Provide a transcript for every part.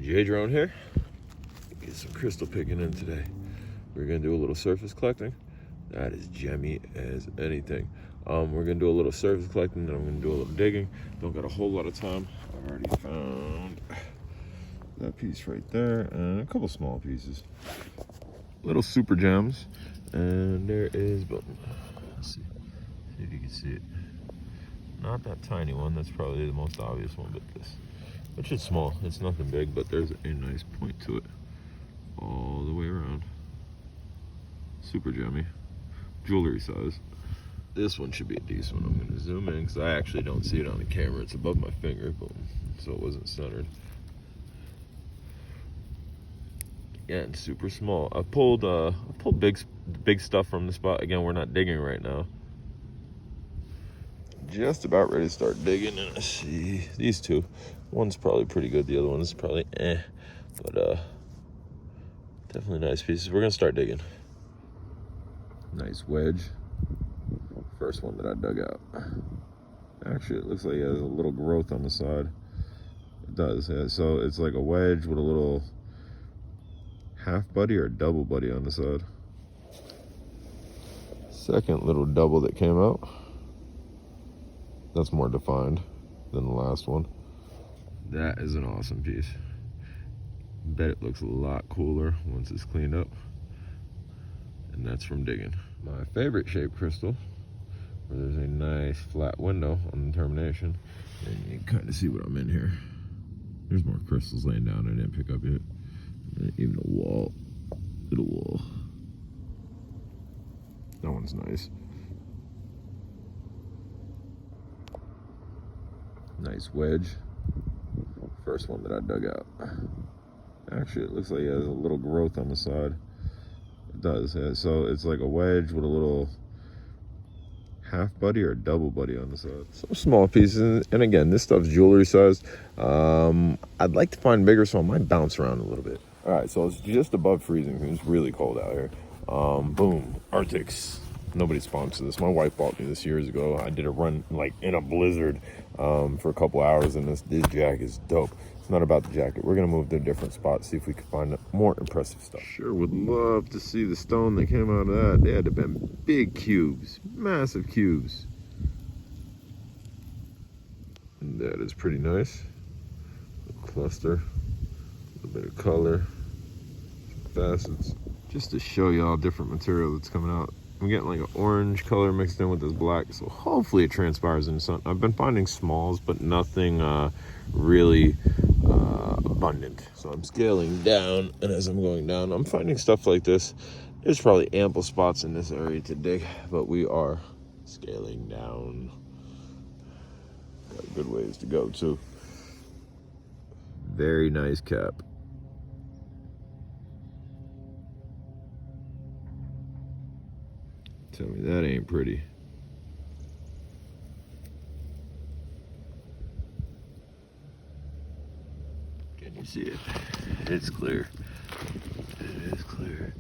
J Drone here. Get some crystal picking in today. We're gonna do a little surface collecting. That is gemmy as anything. We're gonna do a little surface collecting, then I'm gonna do a little digging. Don't got a whole lot of time. I already found that piece right there and a couple small pieces. Little super gems. And there is, but let's see if you can see it. Not that tiny one, that's probably the most obvious one, but this, which is small. It's nothing big, but there's a nice point to it all the way around. Super gemmy, jewelry size. This one should be a decent one. I'm gonna zoom in because I actually don't see it on the camera. It's above my finger, boom, so it wasn't centered. Again, super small. I pulled big stuff from the spot. Again, we're not digging right now. Just about ready to start digging, and I see these two. One's probably pretty good. The other one is probably but definitely nice pieces. We're gonna start digging. Nice wedge. First one that I dug out. Actually, it looks like it has a little growth on the side. It does. Yeah. So it's like a wedge with a little half buddy or double buddy on the side. Second little double that came out. That's more defined than the last one. That is an awesome piece. Bet it looks a lot cooler once it's cleaned up. And that's from digging. My favorite shaped crystal, where there's a nice flat window on the termination. And you can kind of see what I'm in here. There's more crystals laying down I didn't pick up yet. Even a wall, little wall. That one's nice. Nice wedge. First one that I dug out. Actually, it looks like it has a little growth on the side. It does. Yeah. So it's like a wedge with a little half buddy or double buddy on the side. Some small pieces, and again, this stuff's jewelry sized. I'd like to find bigger, so I might bounce around a little bit. All right, so it's just above freezing. It's really cold out here. Boom, Arctics. Nobody sponsored this. My wife bought me this years ago. I did a run like in a blizzard for a couple hours, and this jacket is dope. It's not about the jacket. We're gonna move to a different spot, see if we can find more impressive stuff. Sure would love to see the stone that came out of that. They had to have been big cubes, massive cubes. And that is pretty nice. A cluster, a little bit of color, facets. Just to show y'all different material that's coming out. I'm getting like an orange color mixed in with this black, so hopefully it transpires into something. I've been finding smalls, but nothing really abundant. So I'm scaling down, and as I'm going down, I'm finding stuff like this. There's probably ample spots in this area to dig, but we are scaling down. Got good ways to go too. Very nice cap. Tell me that ain't pretty. Can you see it? It's clear. It is clear.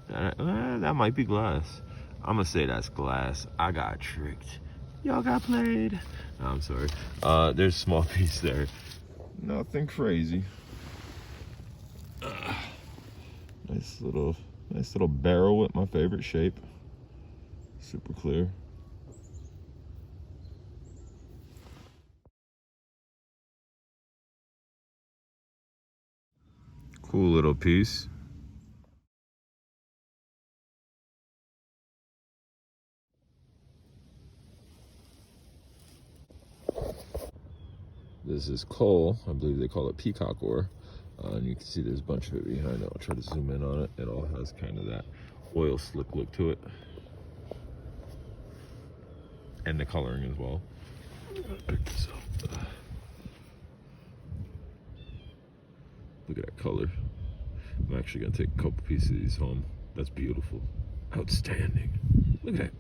That might be glass. I'm gonna say that's glass. I got tricked. Y'all got played. No, I'm sorry. There's a small piece there. Nothing crazy. Nice little barrel with my favorite shape. Super clear. Cool little piece. This is coal. I believe they call it peacock ore. And you can see there's a bunch of it behind it. I'll try to zoom in on it. It all has kind of that oil slick look to it. And the coloring as well. Pick this up. Look at that color. I'm actually gonna take a couple pieces of these home. That's beautiful. Outstanding. Look at that.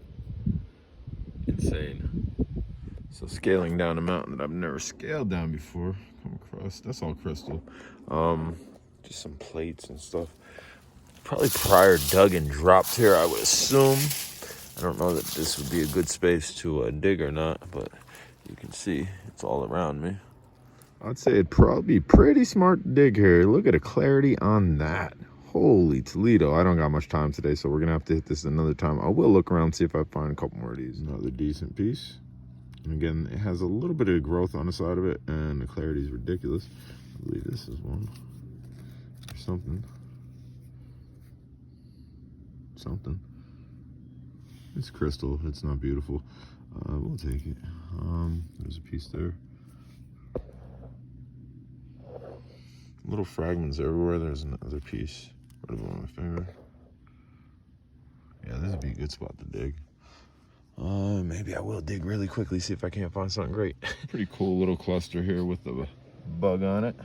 Insane. So scaling down a mountain that I've never scaled down before. Come across, that's all crystal. Just some plates and stuff. Probably prior dug and dropped here, I would assume. I don't know that this would be a good space to dig or not, but you can see it's all around me. I'd say it'd probably be pretty smart to dig here. Look at the clarity on that. Holy Toledo. I don't got much time today, so we're going to have to hit this another time. I will look around and see if I find a couple more of these. Another decent piece. And again, it has a little bit of growth on the side of it, and the clarity is ridiculous. I believe this is one. Or something. Something. It's crystal. It's not beautiful. We'll take it. There's a piece there. Little fragments everywhere. There's another piece right above my finger. Yeah, this would be a good spot to dig. Maybe I will dig really quickly, see if I can't find something great. Pretty cool little cluster here with the bug on it.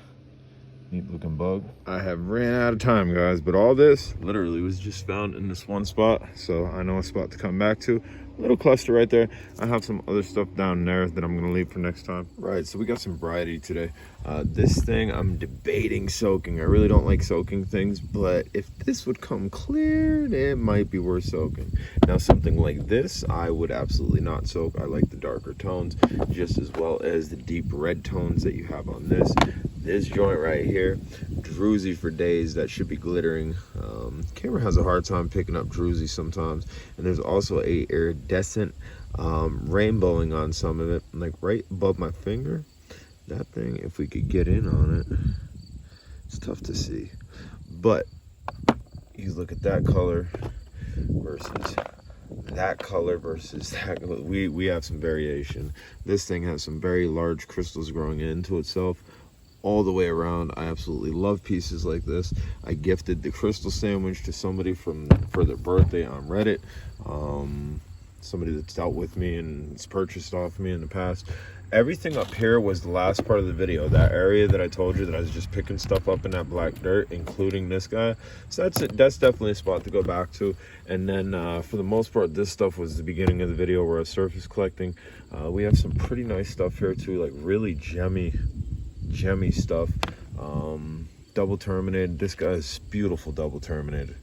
Neat looking bug. I have ran out of time, guys, but all this literally was just found in this one spot, so I know a spot to come back to. Little cluster right there. I have some other stuff down there that I'm gonna leave for next time. Right, so we got some variety today. This thing I'm debating soaking. I really don't like soaking things, but if this would come clear, it might be worth soaking. Now, something like this, I would absolutely not soak. I like the darker tones just as well as the deep red tones that you have on this. This joint right here, druzy for days, that should be glittering. Camera has a hard time picking up druzy sometimes. And there's also a iridescent rainbowing on some of it, like right above my finger. That thing, if we could get in on it, it's tough to see. But you look at that color versus that color versus that, we have some variation. This thing has some very large crystals growing into itself all the way around. I absolutely love pieces like this. I gifted the crystal sandwich to somebody for their birthday on Reddit. Somebody that's dealt with me and has purchased off me in the past. Everything up here was the last part of the video. That area that I told you that I was just picking stuff up in that black dirt, including this guy. So that's it. That's definitely a spot to go back to. And then for the most part, this stuff was the beginning of the video where I was surface collecting. We have some pretty nice stuff here too, like really gemmy stuff. Double terminated. This guy is beautiful double terminated.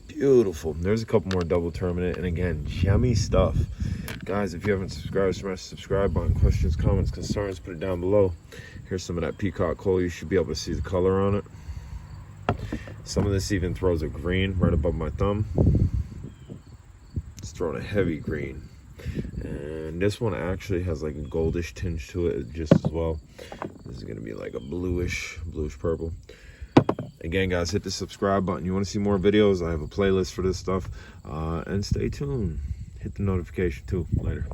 Beautiful. There's a couple more double terminated, and again, gemmy stuff. Guys, if you haven't subscribed, smash the subscribe button. Questions, comments, concerns, put it down below. Here's some of that peacock coal. You should be able to see the color on it. Some of this even throws a green right above my thumb. It's throwing a heavy green. And this one actually has like a goldish tinge to it just as well. This is gonna be like a bluish purple. Again, guys, hit the subscribe button. You want to see more videos? I have a playlist for this stuff. And stay tuned. Hit the notification too. Later.